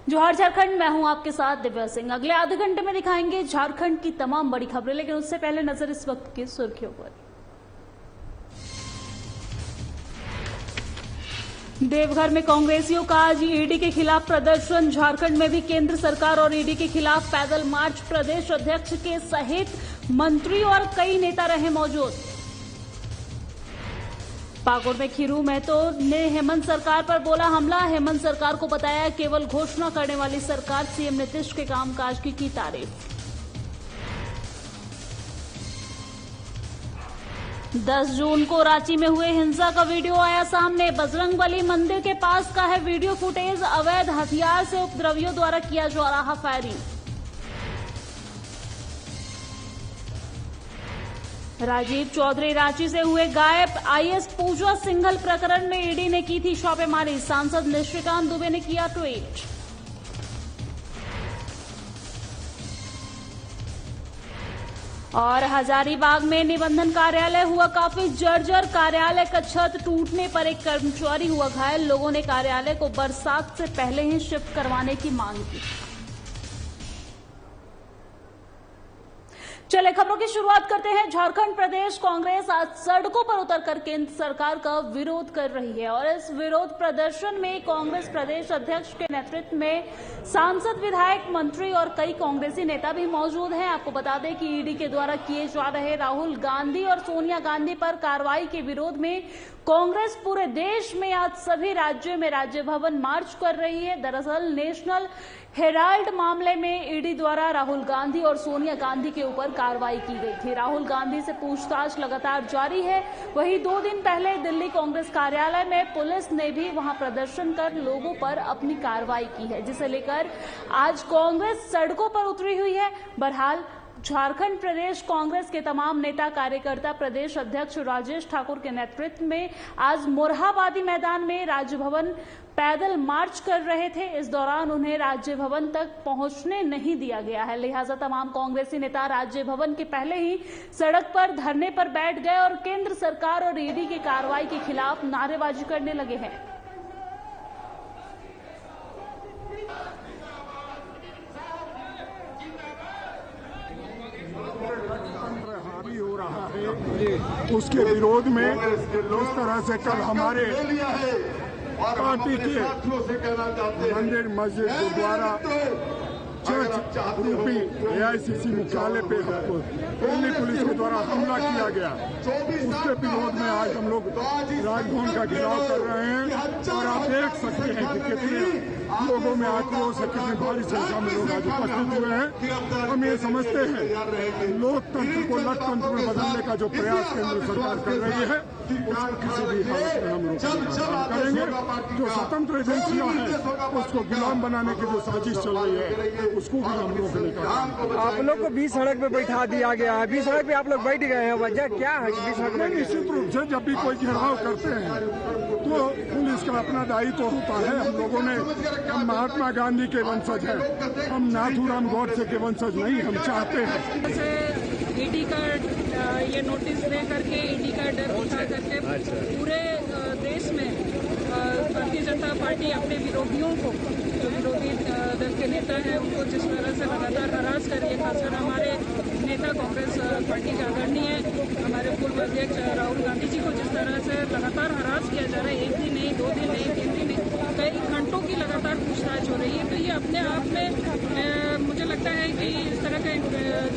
जोहार झारखंड, मैं हूं आपके साथ दिव्या सिंह। अगले आधे घंटे में दिखाएंगे झारखंड की तमाम बड़ी खबरें, लेकिन उससे पहले नजर इस वक्त की सुर्खियों पर। देवघर में कांग्रेसियों का आज ईडी के खिलाफ प्रदर्शन। झारखंड में भी केंद्र सरकार और ईडी के खिलाफ पैदल मार्च। प्रदेश अध्यक्ष के सहित मंत्री और कई नेता रहे मौजूद। पाकुड़ में खीरू महतो ने हेमंत सरकार पर बोला हमला। हेमंत सरकार को बताया केवल घोषणा करने वाली सरकार। सीएम नीतीश के कामकाज की तारीफ। 10 जून को रांची में हुए हिंसा का वीडियो आया सामने। बजरंगबली मंदिर के पास का है वीडियो फुटेज। अवैध हथियार से उपद्रवियों द्वारा किया जा रहा फायरिंग। राजीव चौधरी रांची से हुए गायब। आईएएस पूजा सिंघल प्रकरण में ईडी ने की थी छापेमारी। सांसद निशिकांत दुबे ने किया ट्वीट। और हजारीबाग में निबंधन कार्यालय हुआ काफी जर्जर। कार्यालय का छत टूटने पर एक कर्मचारी हुआ घायल। लोगों ने कार्यालय को बरसात से पहले ही शिफ्ट करवाने की मांग की। चले खबरों की शुरुआत करते हैं। झारखंड प्रदेश कांग्रेस आज सड़कों पर उतरकर केंद्र सरकार का विरोध कर रही है और इस विरोध प्रदर्शन में कांग्रेस प्रदेश अध्यक्ष के नेतृत्व में सांसद, विधायक, मंत्री और कई कांग्रेसी नेता भी मौजूद हैं। आपको बता दें कि ईडी के द्वारा किए जा रहे राहुल गांधी और सोनिया गांधी पर कार्रवाई के विरोध में कांग्रेस पूरे देश में आज सभी राज्यों में राज्य भवन मार्च कर रही है। दरअसल नेशनल हेराल्ड मामले में ईडी द्वारा राहुल गांधी और सोनिया गांधी के ऊपर कार्रवाई की गई थी। राहुल गांधी से पूछताछ लगातार जारी है। वहीं 2 दिन पहले दिल्ली कांग्रेस कार्यालय में पुलिस ने भी वहां प्रदर्शन कर लोगों पर अपनी कार्रवाई की है, जिसे लेकर आज कांग्रेस सड़कों पर उतरी हुई है। बहरहाल झारखंड प्रदेश कांग्रेस के तमाम नेता कार्यकर्ता प्रदेश अध्यक्ष राजेश ठाकुर के नेतृत्व में आज मोरहाबादी मैदान में राज्य भवन पैदल मार्च कर रहे थे। इस दौरान उन्हें राज्य भवन तक पहुंचने नहीं दिया गया है, लिहाजा तमाम कांग्रेसी नेता राज्य भवन के पहले ही सड़क पर धरने पर बैठ गए और केंद्र सरकार और ईडी की कार्रवाई के खिलाफ नारेबाजी करने लगे हैं। हो रहा है उसके विरोध में इस तरह से कल हमारे पार्टी के मंदिर, मस्जिद, गुरुद्वारा, चर्च रूपी एआईसीसी मुख्यालय पे हमको दिल्ली पुलिस के द्वारा हमला किया गया। उसके विरोध में आज हम लोग राजभवन का घेराव कर रहे हैं और आप देख सकते हैं कि कितने लोगों में आक्रोश है, कितनी भारी संख्या में लोग आज उपस्थित हुए हैं। हम ये समझते हैं लोकतंत्र को लोकतंत्र में बदलने का जो प्रयास केंद्र सरकार कर रही है उसको किसी भी हालत में हम रोकने करेंगे। जो स्वतंत्र एजेंसियां हैं उसको गुलाम बनाने की जो साजिश चल रही है उसको भी हम रोकने का। आप लोग को बीच सड़क पे बैठा दिया गया है, बीच सड़क पे आप लोग बैठ गए हैं, वजह क्या है? बीच सड़क में निश्चित रूप से जब भी कोई घेराव करते हैं तो पुलिस का अपना दायित्व होता है। हम लोगों ने, हम महात्मा गांधी के वंशज हैं, हम नाथूराम गौडसे के वंशज नहीं। हम चाहते हैं ईडी का ये नोटिस दे करके, ईडी का डर उठा करके पूरे देश में भारतीय जनता पार्टी अपने विरोधियों को, जो विरोधी दल के नेता हैं, उनको जिस तरह से लगातार हरास कर रही है, खासकर हमारे नेता कांग्रेस पार्टी के आदरणीय हमारे पूर्व अध्यक्ष राहुल गांधी जी को जिस तरह से लगातार हरास किया जा रहा है, 1 दिन नहीं, 2 दिन नहीं, 3 दिन नहीं, कई घंटों की लगातार पूछताछ हो रही है। तो ये अपने आप में मुझे लगता है कि इस तरह का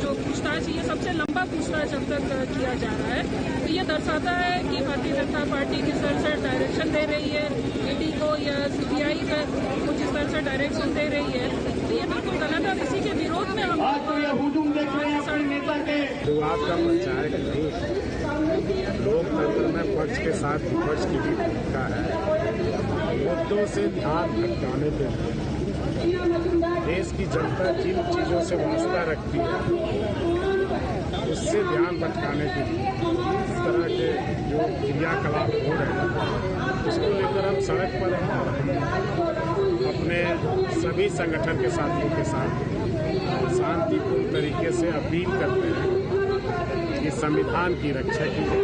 जो पूछताछ, ये सबसे लंबा पूछताछ अब तक किया जा रहा है। तो ये दर्शाता है कि भारतीय जनता पार्टी किस तरह से डायरेक्शन दे रही है ईडी को या सीबीआई को, जिस तरह से डायरेक्शन दे रही है, तो ये बिल्कुल गलत है। इसी के विरोध में हम शुरुआत का मंशा है कि नहीं, लोकतंत्र में पक्ष के साथ विपक्ष की भी भूमिका है। मुद्दों से ध्यान भटकाने के लिए देश की जनता जिन चीजों से वास्ता रखती है उससे ध्यान भटकाने के लिए इस तरह के जो क्रियाकलाप हो रहे हैं उसको लेकर हम सड़क पर हैं। अपने सभी संगठन के साथियों के साथ शांतिपूर्ण तरीके से अपील करते हैं कि संविधान की रक्षा की जाए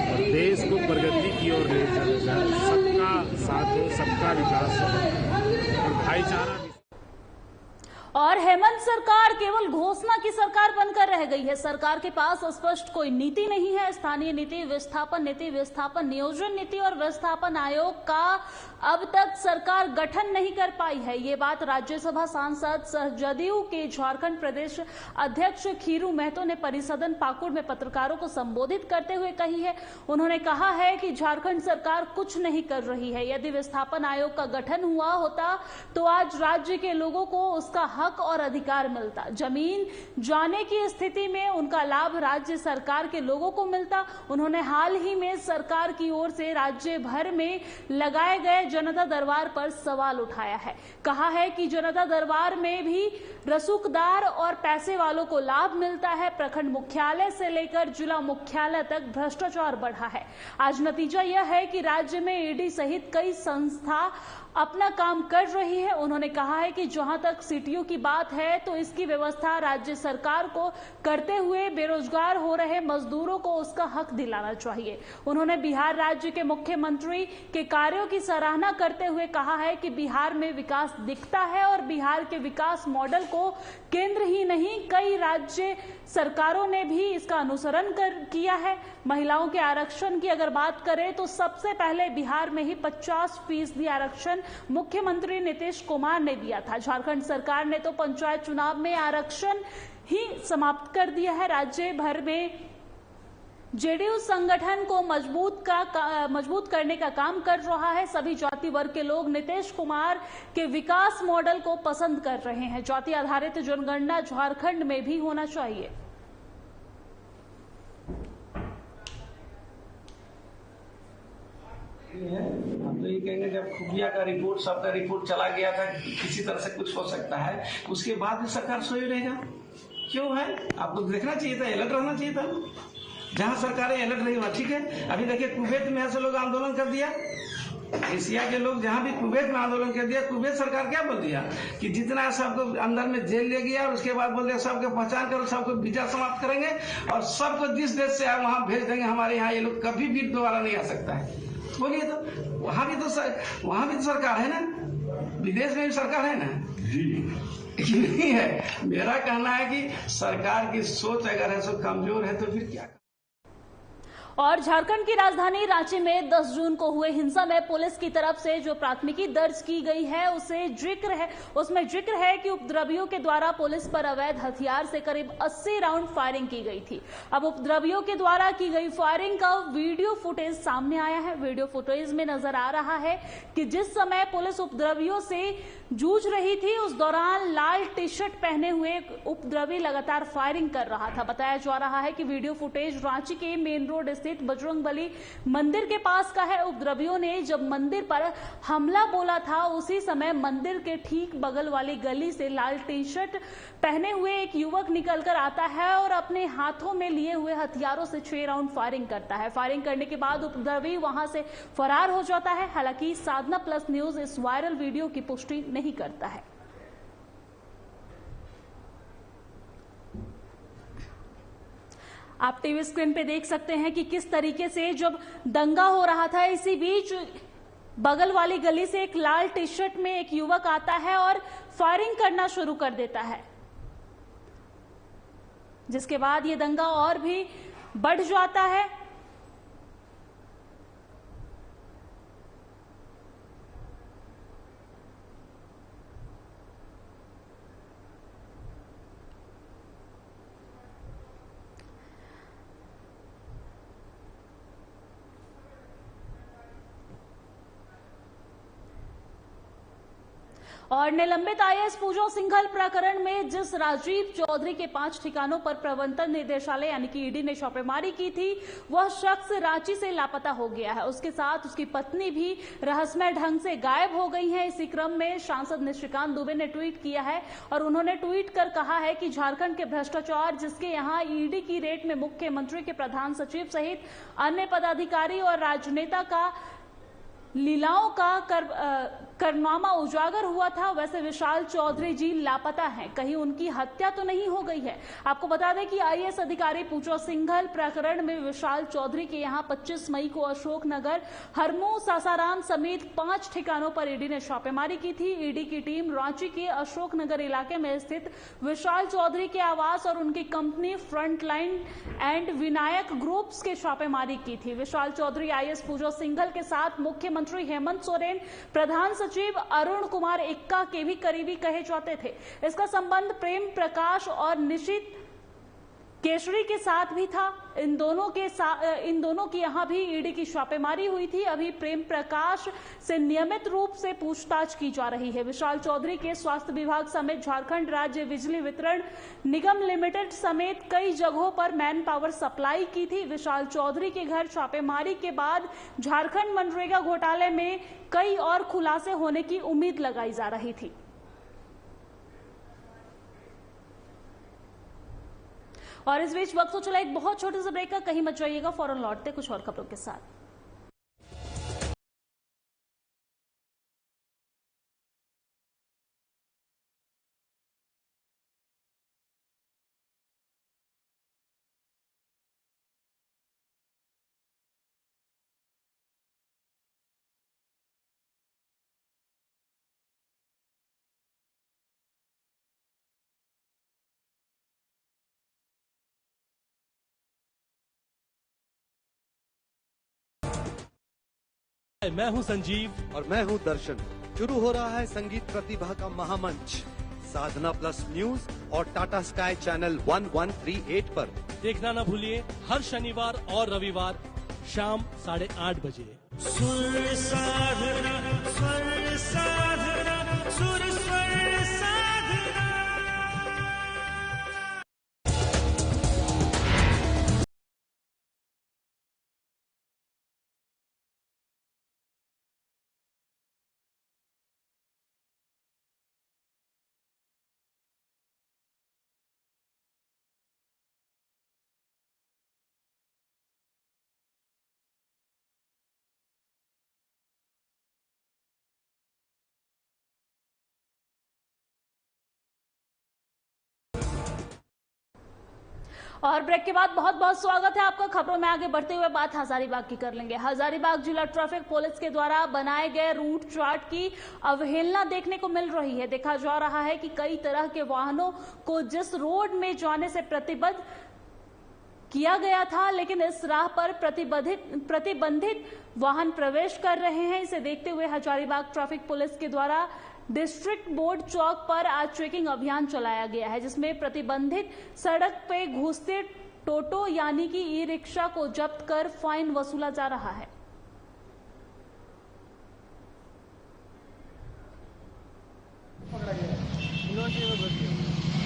और देश को प्रगति की ओर ले जाया जाए, सबका साथ हो, सबका विकास हो। और भाईचारा भी। और हेमंत सरकार केवल घोषणा की सरकार बनकर रह गई है। सरकार के पास स्पष्ट कोई नीति नहीं है। स्थानीय नीति, विस्थापन नियोजन नीति और विस्थापन आयोग का अब तक सरकार गठन नहीं कर पाई है। ये बात राज्यसभा सांसद सह जदयू के झारखंड प्रदेश अध्यक्ष खीरू महतो ने परिसदन पाकुड़ में पत्रकारों को संबोधित करते हुए कही है। उन्होंने कहा है कि झारखंड सरकार कुछ नहीं कर रही है। यदि विस्थापन आयोग का गठन हुआ होता तो आज राज्य के लोगों को उसका हक और अधिकार मिलता। जमीन जाने की स्थिति में उनका लाभ राज्य सरकार के लोगों को मिलता। उन्होंने हाल ही में सरकार की ओर से राज्य भर में लगाए गए जनता दरबार पर सवाल उठाया है। कहा है कि जनता दरबार में भी रसूखदार और पैसे वालों को लाभ मिलता है। प्रखंड मुख्यालय से लेकर जिला मुख्यालय तक भ्रष्टाचार बढ़ा है। आज नतीजा यह है कि राज्य में ईडी सहित कई संस्था अपना काम कर रही है। उन्होंने कहा है कि जहां तक सीटीयू की बात है तो इसकी व्यवस्था राज्य सरकार को करते हुए बेरोजगार हो रहे मजदूरों को उसका हक दिलाना चाहिए। उन्होंने बिहार राज्य के मुख्यमंत्री के कार्यों की सराहना करते हुए कहा है कि बिहार में विकास दिखता है और बिहार के विकास मॉडल को केंद्र ही नहीं कई राज्य सरकारों ने भी इसका अनुसरण किया है। महिलाओं के आरक्षण की अगर बात करें तो सबसे पहले बिहार में ही 50% आरक्षण मुख्यमंत्री नीतीश कुमार ने दिया था। झारखंड सरकार ने तो पंचायत चुनाव में आरक्षण ही समाप्त कर दिया है। राज्य भर में जेडीयू संगठन को मजबूत करने का काम कर रहा है। सभी जाति वर्ग के लोग नीतीश कुमार के विकास मॉडल को पसंद कर रहे हैं। जाति आधारित जनगणना झारखंड में भी होना चाहिए। हम तो ये कहेंगे जब खुफिया का रिपोर्ट सबका रिपोर्ट चला गया था किसी तरह से कुछ हो सकता है, उसके बाद भी सरकार सोई रहेगा क्यों है? आपको देखना चाहिए था, अलर्ट रहना चाहिए था। जहां सरकारें अलर्ट नहीं हुआ, ठीक है। अभी देखिए कुवैत में ऐसे लोग आंदोलन कर दिया, एशिया के लोग जहां भी कुवैत में आंदोलन कर दिया, कुवैत सरकार क्या बोल दिया कि जितना सबको अंदर में जेल ले गया और उसके बाद बोल दिया सबको पहचान करो, सबको वीजा समाप्त करेंगे और सबको जिस देश से आए वहां भेज देंगे। हमारे यहाँ ये लोग कभी भी दोबारा नहीं आ सकता है। बोलिए तो वहां भी तो सरकार है ना, विदेश में भी सरकार है ना जी। नहीं है। मेरा कहना है कि सरकार की सोच अगर है सो कमजोर है तो फिर क्या। और झारखंड की राजधानी रांची में 10 जून को हुए हिंसा में पुलिस की तरफ से जो प्राथमिकी दर्ज की गई है उसमें जिक्र है कि उपद्रवियों के द्वारा पुलिस पर अवैध हथियार से करीब 80 राउंड फायरिंग की गई थी। अब उपद्रवियों के द्वारा की गई फायरिंग का वीडियो फुटेज सामने आया है। वीडियो फुटेज में नजर आ रहा है कि जिस समय पुलिस उपद्रवियों से जूझ रही थी उस दौरान लाल टी शर्ट पहने हुए उपद्रवी लगातार फायरिंग कर रहा था। बताया जा रहा है कि वीडियो फुटेज रांची के मेन रोड स्थित बजरंगबली मंदिर के पास का है। उपद्रवियों ने जब मंदिर पर हमला बोला था उसी समय मंदिर के ठीक बगल वाली गली से लाल टी शर्ट पहने हुए एक युवक निकलकर आता है और अपने हाथों में लिए हुए हथियारों से 6 राउंड फायरिंग करता है। फायरिंग करने के बाद उपद्रवी वहां से फरार हो जाता है। हालांकि साधना प्लस न्यूज इस वायरल वीडियो की पुष्टि नहीं करता है। आप टीवी स्क्रीन पे देख सकते हैं कि किस तरीके से जब दंगा हो रहा था इसी बीच बगल वाली गली से एक लाल टी शर्ट में एक युवक आता है और फायरिंग करना शुरू कर देता है, जिसके बाद ये दंगा और भी बढ़ जाता है। और निलंबित आईएएस पूजा सिंघल प्रकरण में जिस राजीव चौधरी के 5 ठिकानों पर प्रवर्तन निदेशालय यानी कि ईडी ने छापेमारी की थी वह शख्स रांची से लापता हो गया है। उसके साथ उसकी पत्नी भी रहस्यमय ढंग से गायब हो गई है। इसी क्रम में सांसद निशिकांत दुबे ने ट्वीट किया है और उन्होंने ट्वीट कर कहा है कि झारखंड के भ्रष्टाचार जिसके यहाँ ईडी की रेड में मुख्यमंत्री के प्रधान सचिव सहित अन्य पदाधिकारी और राजनेता का लीलाओं का कारनामा उजागर हुआ था, वैसे विशाल चौधरी जी लापता हैं। कहीं उनकी हत्या तो नहीं हो गई है? आपको बता दें कि आईएएस अधिकारी पूजा सिंघल प्रकरण में विशाल चौधरी के यहां 25 मई को अशोकनगर, हरमू, सासाराम समेत 5 ठिकानों पर ईडी ने छापेमारी की थी। ईडी की टीम रांची के अशोकनगर इलाके में स्थित विशाल चौधरी के आवास और उनकी company frontline and Vinayak groups के छापेमारी की थी। विशाल चौधरी आईएएस पूजा सिंघल के साथ मुख्यमंत्री हेमंत सोरेन, प्रधान सचिव अरुण कुमार एक्का के भी करीबी कहे जाते थे। इसका संबंध प्रेम प्रकाश और निशित केशरी के साथ भी था। इन दोनों की यहां भी ईडी की छापेमारी हुई थी। अभी प्रेम प्रकाश से नियमित रूप से पूछताछ की जा रही है। विशाल चौधरी के स्वास्थ्य विभाग समेत झारखंड राज्य बिजली वितरण निगम लिमिटेड समेत कई जगहों पर मैन पावर सप्लाई की थी। विशाल चौधरी के घर छापेमारी के बाद झारखंड मनरेगा घोटाले में कई और खुलासे होने की उम्मीद लगाई जा रही थी। और इस बीच वक्त तो चला एक बहुत छोटे से ब्रेक का, कहीं मत जाइएगा, फौरन लौटते कुछ और खबरों के साथ। मैं हूं संजीव और मैं हूं दर्शन। शुरू हो रहा है संगीत प्रतिभा का महामंच साधना प्लस न्यूज और टाटा स्काई चैनल 1138 पर। देखना न भूलिए हर शनिवार और रविवार शाम 8:30 बजे। सुर साधना, स्वर साधना, सुर स्वर साधना। और ब्रेक के बाद बहुत बहुत स्वागत है आपका। खबरों में आगे बढ़ते हुए बात हजारीबाग की कर लेंगे। हजारीबाग जिला ट्रैफिक पुलिस के द्वारा बनाए गए रूट चार्ट की अवहेलना देखने को मिल रही है। देखा जा रहा है कि कई तरह के वाहनों को जिस रोड में जाने से प्रतिबद्ध किया गया था, लेकिन इस राह पर प्रतिबंधित वाहन प्रवेश कर रहे हैं। इसे देखते हुए हजारीबाग ट्रैफिक पुलिस के द्वारा डिस्ट्रिक्ट बोर्ड चौक पर आज चेकिंग अभियान चलाया गया है, जिसमें प्रतिबंधित सड़क पे घुसते टोटो यानी कि ई रिक्शा को जब्त कर फाइन वसूला जा रहा है।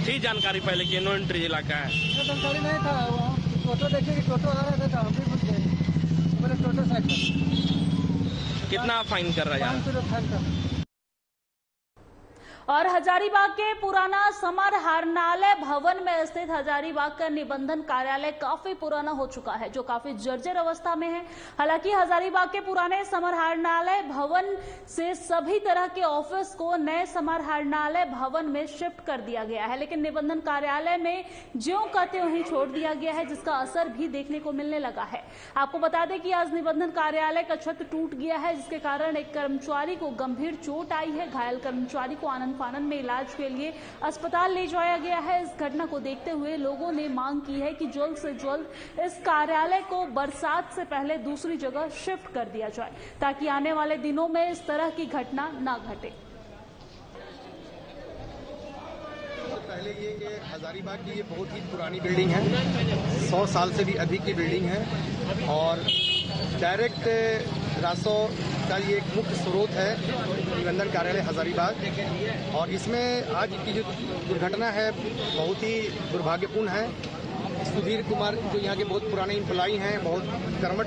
थी जानकारी पहले कि नो एंट्री इलाका है? जानकारी नहीं था। टोटो देखे कि टोटो आ रहा था, हम भी घुस गए। मेरे टोटो साइड पर कितना फाइन कर रहा है? 500 फाइन कर। और हजारीबाग के पुराना समाहरणालय भवन में स्थित हजारीबाग का निबंधन कार्यालय काफी पुराना हो चुका है, जो काफी जर्जर अवस्था में है। हालांकि हजारीबाग के पुराने समाहरणालय भवन से सभी तरह के ऑफिस को नए समाहरणालय भवन में शिफ्ट कर दिया गया है, लेकिन निबंधन कार्यालय में ज्यों का त्यों ही छोड़ दिया गया है, जिसका असर भी देखने को मिलने लगा है। आपको बता दें कि आज निबंधन कार्यालय का छत टूट गया है, जिसके कारण एक कर्मचारी को गंभीर चोट आई है। घायल कर्मचारी को आनंद फानन में इलाज के लिए अस्पताल ले जाया गया है। इस घटना को देखते हुए लोगों ने मांग की है कि जल्द से जल्द इस कार्यालय को बरसात से पहले दूसरी जगह शिफ्ट कर दिया जाए, ताकि आने वाले दिनों में इस तरह की घटना न घटे। पहले ये कि हजारीबाग की ये बहुत ही पुरानी बिल्डिंग है, 100 साल से भी अधिक की बिल्डिंग है और डायरेक्ट रास्तों का ये एक मुख्य स्रोत है निबंधन कार्यालय हजारीबाग। और इसमें आज की जो दुर्घटना है बहुत ही दुर्भाग्यपूर्ण है। सुधीर कुमार जो यहाँ के बहुत पुराने एम्प्लॉई हैं, बहुत कर्मठ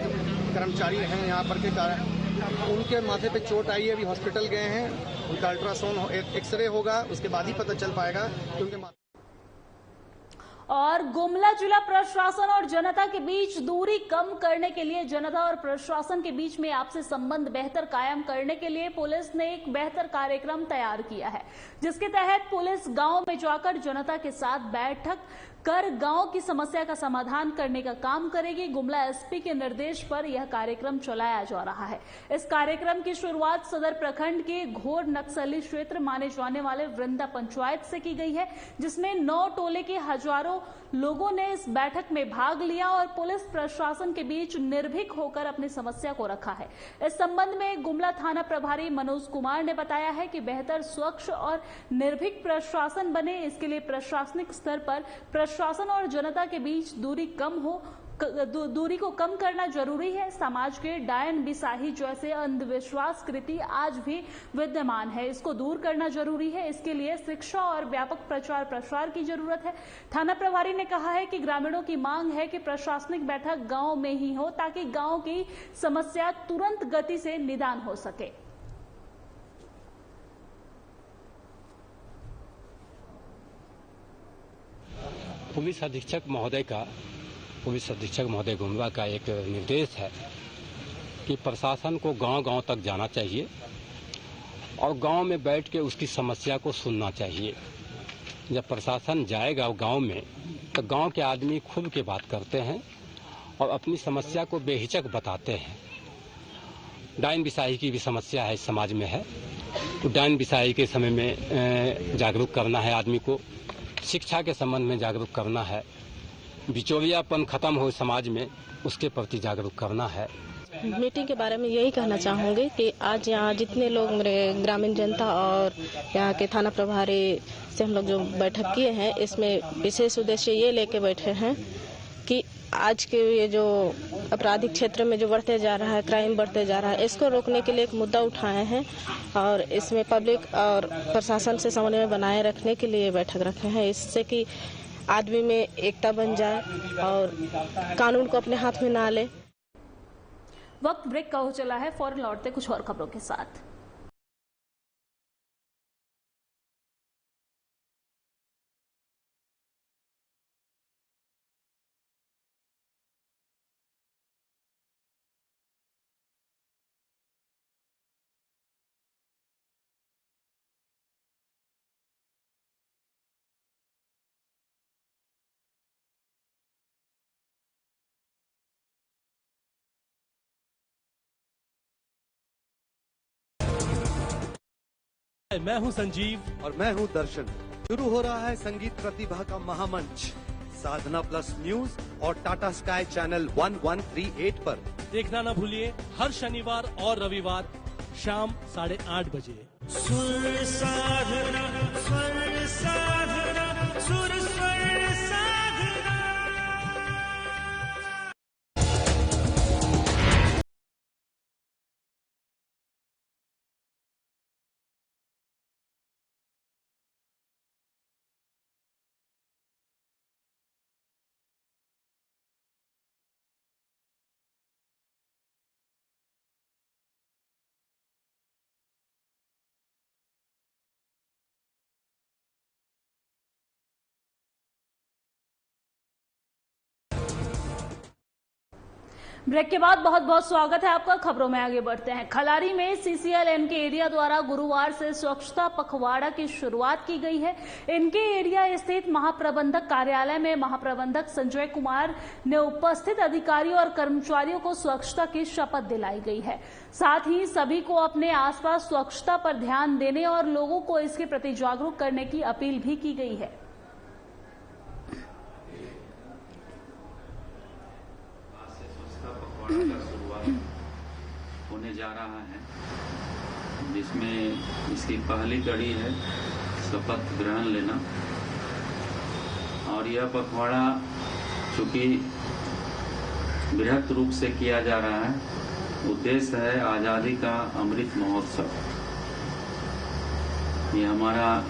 कर्मचारी हैं यहाँ पर के कारण, उनके माथे पे चोट आई है। अभी हॉस्पिटल गए हैं, उनका अल्ट्रासाउंड एक्सरे होगा, उसके बाद ही पता चल पाएगा कि उनके और गुमला जिला प्रशासन और जनता के बीच दूरी कम करने के लिए जनता और प्रशासन के बीच में आपसी संबंध बेहतर कायम करने के लिए पुलिस ने एक बेहतर कार्यक्रम तैयार किया है, जिसके तहत पुलिस गांव में जाकर जनता के साथ बैठक कर गांव की समस्या का समाधान करने का काम करेगी। गुमला एसपी के निर्देश पर यह कार्यक्रम चलाया जा रहा है। इस कार्यक्रम की शुरुआत सदर प्रखंड के घोर नक्सली क्षेत्र माने जाने वाले वृंदा पंचायत से की गई है, जिसमें 9 टोले के हजारों लोगों ने इस बैठक में भाग लिया और पुलिस प्रशासन के बीच निर्भीक होकर अपनी समस्या को रखा है। इस संबंध में गुमला थाना प्रभारी मनोज कुमार ने बताया है कि बेहतर स्वच्छ और निर्भीक प्रशासन बने, इसके लिए प्रशासनिक स्तर पर प्रशासन और जनता के बीच दूरी को कम करना जरूरी है। समाज के डायन बिसाही जैसे अंधविश्वास कृति आज भी विद्यमान है, इसको दूर करना जरूरी है। इसके लिए शिक्षा और व्यापक प्रचार प्रसार की जरूरत है। थाना प्रभारी ने कहा है कि ग्रामीणों की मांग है कि प्रशासनिक बैठक गांव में ही हो, ताकि गांव की समस्या तुरंत गति से निदान हो सके। पुलिस अधीक्षक महोदय गुमला का एक निर्देश है कि प्रशासन को गांव-गांव तक जाना चाहिए और गांव में बैठ के उसकी समस्या को सुनना चाहिए। जब प्रशासन जाएगा गांव में तो गांव के आदमी खुल के बात करते हैं और अपनी समस्या को बेहिचक बताते हैं। डायन बिसाही की भी समस्या है, समाज में है, तो डायन बिसाही के समय में जागरूक करना है आदमी को। शिक्षा के संबंध में जागरूक करना है, बिचौलियापन खत्म हो समाज में, उसके प्रति जागरूक करना है। मीटिंग के बारे में यही कहना चाहूँगी कि आज यहाँ जितने लोग मेरे ग्रामीण जनता और यहाँ के थाना प्रभारी से हम लोग जो बैठक किए हैं, इसमें विशेष उद्देश्य ये लेके बैठे हैं कि आज के ये जो आपराधिक क्षेत्र में जो बढ़ते जा रहा है, क्राइम बढ़ते जा रहा है, इसको रोकने के लिए एक मुद्दा उठाए हैं और इसमें पब्लिक और प्रशासन से समन्वय बनाए रखने के लिए बैठक रखे हैं, इससे कि आदमी में एकता बन जाए और कानून को अपने हाथ में ना ले। वक्त ब्रेक का हो चला है, फौरन लौटते कुछ और खबरों के साथ। मैं हूं संजीव और मैं हूं दर्शन। शुरू हो रहा है संगीत प्रतिभा का महामंच साधना प्लस न्यूज और टाटा स्काई चैनल 1138 पर। देखना न भूलिए हर शनिवार और रविवार शाम 8:30 बजे। सुर साधना स्वर साधना सुर स्वर साधना। ब्रेक के बाद बहुत बहुत स्वागत है आपका। खबरों में आगे बढ़ते हैं। खलारी में सीसीएल इनके एरिया द्वारा गुरुवार से स्वच्छता पखवाड़ा की शुरुआत की गई है। इनके एरिया स्थित महाप्रबंधक कार्यालय में महाप्रबंधक संजय कुमार ने उपस्थित अधिकारियों और कर्मचारियों को स्वच्छता की शपथ दिलाई गई है। साथ ही सभी को अपने आसपास स्वच्छता पर ध्यान देने और लोगों को इसके प्रति जागरूक करने की अपील भी की गई है। का शुरुआत होने जा रहा है, जिसमें इसकी पहली कड़ी है शपथ ग्रहण लेना। और यह पखवाड़ा चूंकि बृहद रूप से किया जा रहा है, उद्देश्य है आजादी का अमृत महोत्सव। ये हमारा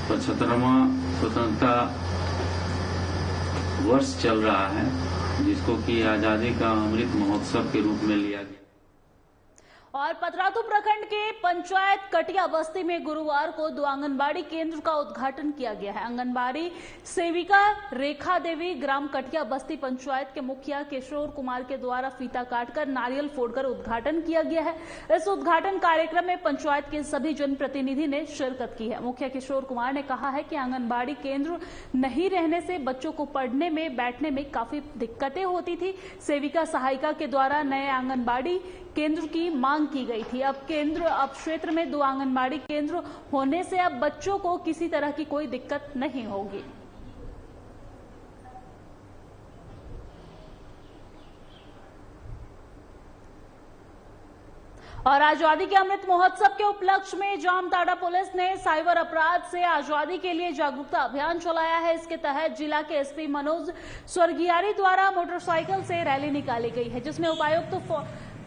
75वां स्वतंत्रता वर्ष चल रहा है, जिसको कि आजादी का अमृत महोत्सव के रूप में लिया गया। और पतरातू प्रखंड के पंचायत कटिया बस्ती में गुरुवार को 2 आंगनबाड़ी केंद्र का उद्घाटन किया गया है। आंगनबाड़ी सेविका रेखा देवी, ग्राम कटिया बस्ती पंचायत के मुखिया किशोर कुमार के द्वारा फीता काटकर नारियल फोड़कर उद्घाटन किया गया है। इस उद्घाटन कार्यक्रम में पंचायत के सभी जनप्रतिनिधि ने शिरकत की है। मुखिया किशोर कुमार ने कहा है कि आंगनबाड़ी केंद्र नहीं रहने से बच्चों को पढ़ने में बैठने में काफी दिक्कतें होती थी। सेविका सहायिका के द्वारा नए आंगनबाड़ी केंद्र की मांग की गई थी। अब क्षेत्र में 2 आंगनबाड़ी केंद्र होने से अब बच्चों को किसी तरह की कोई दिक्कत नहीं होगी। और आजादी के अमृत महोत्सव के उपलक्ष्य में जामताड़ा पुलिस ने साइबर अपराध से आजादी के लिए जागरूकता अभियान चलाया है। इसके तहत जिला के एसपी मनोज स्वर्गियारी द्वारा मोटरसाइकिल से रैली निकाली गई है, जिसमें उपायुक्त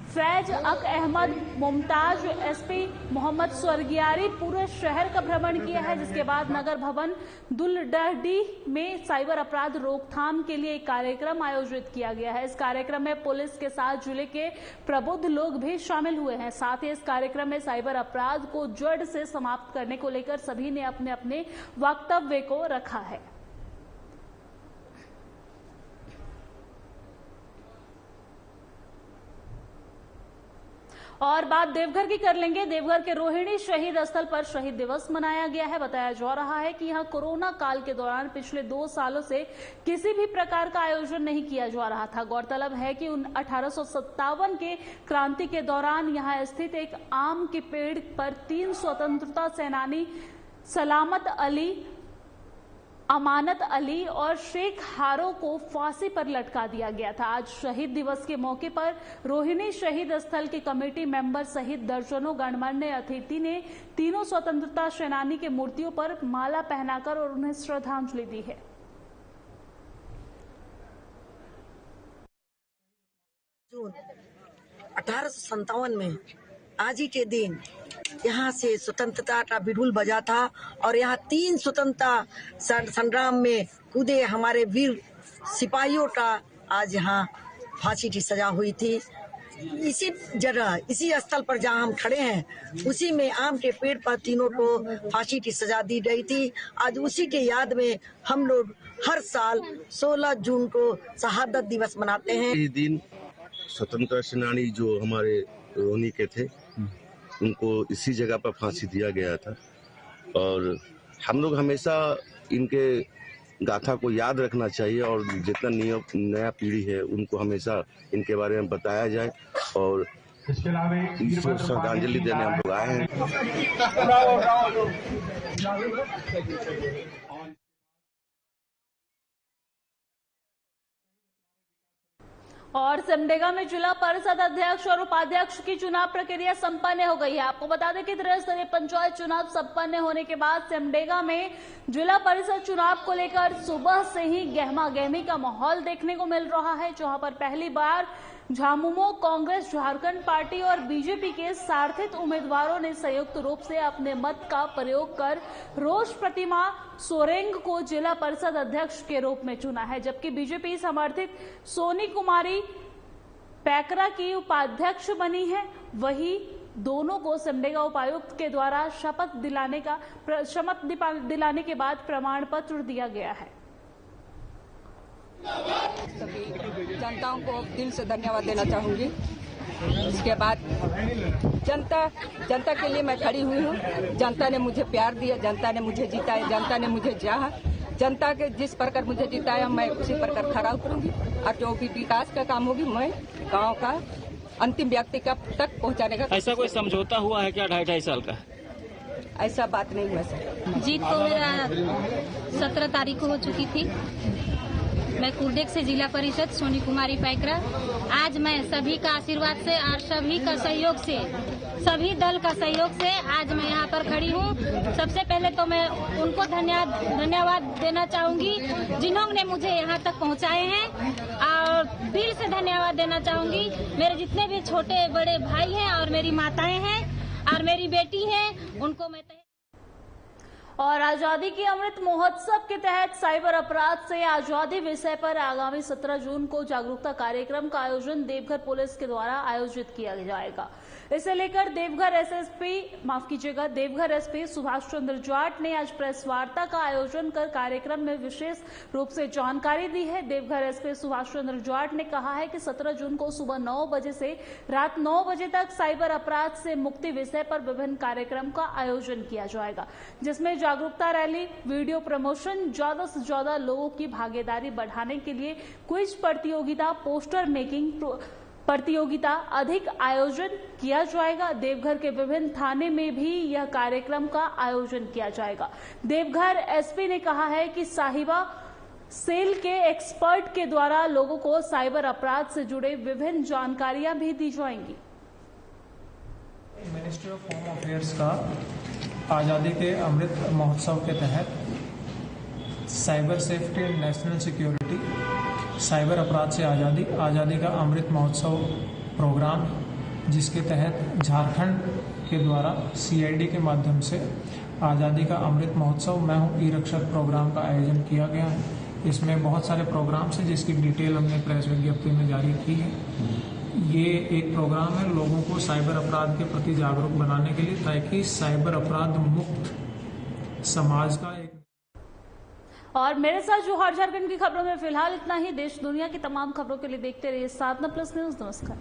फैज अक अहमद मुमताज, एसपी मोहम्मद स्वर्गियारी पूरे शहर का भ्रमण किया है। जिसके बाद नगर भवन दुलडहडीह में साइबर अपराध रोकथाम के लिए एक कार्यक्रम आयोजित किया गया है। इस कार्यक्रम में पुलिस के साथ जिले के प्रबुद्ध लोग भी शामिल हुए हैं। साथ ही इस कार्यक्रम में साइबर अपराध को जड़ से समाप्त करने को लेकर सभी ने अपने अपने वक्तव्य को रखा है। और बात देवघर की कर लेंगे। देवघर के रोहिणी शहीद स्थल पर शहीद दिवस मनाया गया है। बताया जा रहा है कि यहां कोरोना काल के दौरान पिछले 2 सालों से किसी भी प्रकार का आयोजन नहीं किया जा रहा था। गौरतलब है कि 1857 के क्रांति के दौरान यहां स्थित एक आम के पेड़ पर 3 स्वतंत्रता सेनानी सलामत अली, अमानत अली और शेख हारो को फांसी पर लटका दिया गया था। आज शहीद दिवस के मौके पर रोहिणी शहीद स्थल के कमेटी मेंबर सहित दर्जनों गणमान्य अतिथि ने तीनों स्वतंत्रता सेनानी के मूर्तियों पर माला पहनाकर और उन्हें श्रद्धांजलि दी है। जून 1857 में आज ही के दिन यहाँ से स्वतंत्रता का बिगुल बजा था और यहाँ 3 स्वतंत्रता संग्राम में कूदे हमारे वीर सिपाहियों का आज यहाँ फांसी की सजा हुई थी। इसी जगह, इसी स्थल पर जहाँ हम खड़े हैं, उसी में आम के पेड़ पर तीनों को फांसी की सजा दी गई थी। आज उसी के याद में हम लोग हर साल 16 जून को शहादत दिवस मनाते हैं। इस दिन स्वतंत्रता सेनानी जो हमारे रोहिणी के थे, उनको इसी जगह पर फांसी दिया गया था और हम लोग हमेशा इनके गाथा को याद रखना चाहिए और जितना नया पीढ़ी है उनको हमेशा इनके बारे में बताया जाए और इसको श्रद्धांजलि देने हम लोग आए हैं। और सिमडेगा में जिला परिषद अध्यक्ष और उपाध्यक्ष की चुनाव प्रक्रिया संपन्न हो गई है। आपको बता दें कि त्रिस्तरीय पंचायत चुनाव संपन्न होने के बाद सिमडेगा में जिला परिषद चुनाव को लेकर सुबह से ही गहमा गहमी का माहौल देखने को मिल रहा है, जहां पर पहली बार झामुमो, कांग्रेस, झारखंड पार्टी और बीजेपी के समर्थित उम्मीदवारों ने संयुक्त रूप से अपने मत का प्रयोग कर रोष प्रतिमा सोरेंग को जिला परिषद अध्यक्ष के रूप में चुना है, जबकि बीजेपी समर्थित सोनी कुमारी पैकरा की उपाध्यक्ष बनी है। वहीं दोनों को सिमडेगा उपायुक्त के द्वारा शपथ दिलाने के बाद प्रमाण पत्र दिया गया है। सभी जनताओं को दिल से धन्यवाद देना चाहूंगी। इसके बाद जनता के लिए मैं खड़ी हुई हूँ। जनता ने मुझे प्यार दिया, जनता ने मुझे जिताया, जनता ने मुझे चाहा। जनता के जिस प्रकार मुझे जिताया मैं उसी प्रकार खड़ा उतरूंगी और जो भी विकास का काम होगी मैं गांव का अंतिम व्यक्ति का तक पहुंचाने का। ऐसा कोई समझौता हुआ है क्या 2.5 साल का? ऐसा बात नहीं हुआ सर। जीत तो मेरा 17 तारीख को हो चुकी थी। मैं कुर्डेक से जिला परिषद सोनी कुमारी पैकरा। आज मैं सभी का आशीर्वाद से और सभी का सहयोग से, सभी दल का सहयोग से आज मैं यहाँ पर खड़ी हूँ। सबसे पहले तो मैं उनको धन्यवाद देना चाहूंगी जिन्होंने मुझे यहाँ तक पहुँचाए हैं और दिल से धन्यवाद देना चाहूंगी मेरे जितने भी छोटे बड़े भाई हैं और मेरी माताएं हैं और मेरी बेटी है, उनको मैं और आजादी की अमृत महोत्सव के तहत साइबर अपराध से आजादी विषय पर आगामी 17 जून को जागरूकता कार्यक्रम का आयोजन देवघर पुलिस के द्वारा आयोजित किया जाएगा। इसे लेकर देवघर एसपी सुभाष चंद्र जाट ने आज प्रेस वार्ता का आयोजन कर कार्यक्रम में विशेष रूप से जानकारी दी है। देवघर एसपी सुभाष चंद्र जाट ने कहा है कि 17 जून को सुबह 9 बजे से रात 9 बजे तक साइबर अपराध से मुक्ति विषय पर विभिन्न कार्यक्रम का आयोजन किया जाएगा, जिसमें जागरूकता रैली, वीडियो प्रमोशन, ज्यादा से ज्यादा लोगों की भागीदारी बढ़ाने के लिए क्विज प्रतियोगिता, पोस्टर मेकिंग प्रतियोगिता अधिक आयोजन किया जाएगा। देवघर के विभिन्न थाने में भी यह कार्यक्रम का आयोजन किया जाएगा। देवघर एसपी ने कहा है कि साहिबा सेल के एक्सपर्ट के द्वारा लोगों को साइबर अपराध से जुड़े विभिन्न जानकारियां भी दी जाएंगी। मिनिस्ट्री ऑफ होम अफेयर्स का आज़ादी के अमृत महोत्सव के तहत cyber safety and national security, cyber अपराध से आज़ादी का अमृत महोत्सव प्रोग्राम, जिसके तहत झारखंड के द्वारा सीआईडी के माध्यम से आज़ादी का अमृत महोत्सव मैं हूँ ई-रक्षक प्रोग्राम का आयोजन किया गया है। इसमें बहुत सारे प्रोग्राम्स हैं जिसकी डिटेल हमने प्रेस विज्ञप्ति में जारी की है। ये एक प्रोग्राम है लोगों को साइबर अपराध के प्रति जागरूक बनाने के लिए, ताकि साइबर अपराध मुक्त समाज का एक। और मेरे साथ जोहार झारखंड की खबरों में फिलहाल इतना ही। देश दुनिया की तमाम खबरों के लिए देखते रहिए साधना प्लस न्यूज। नमस्कार।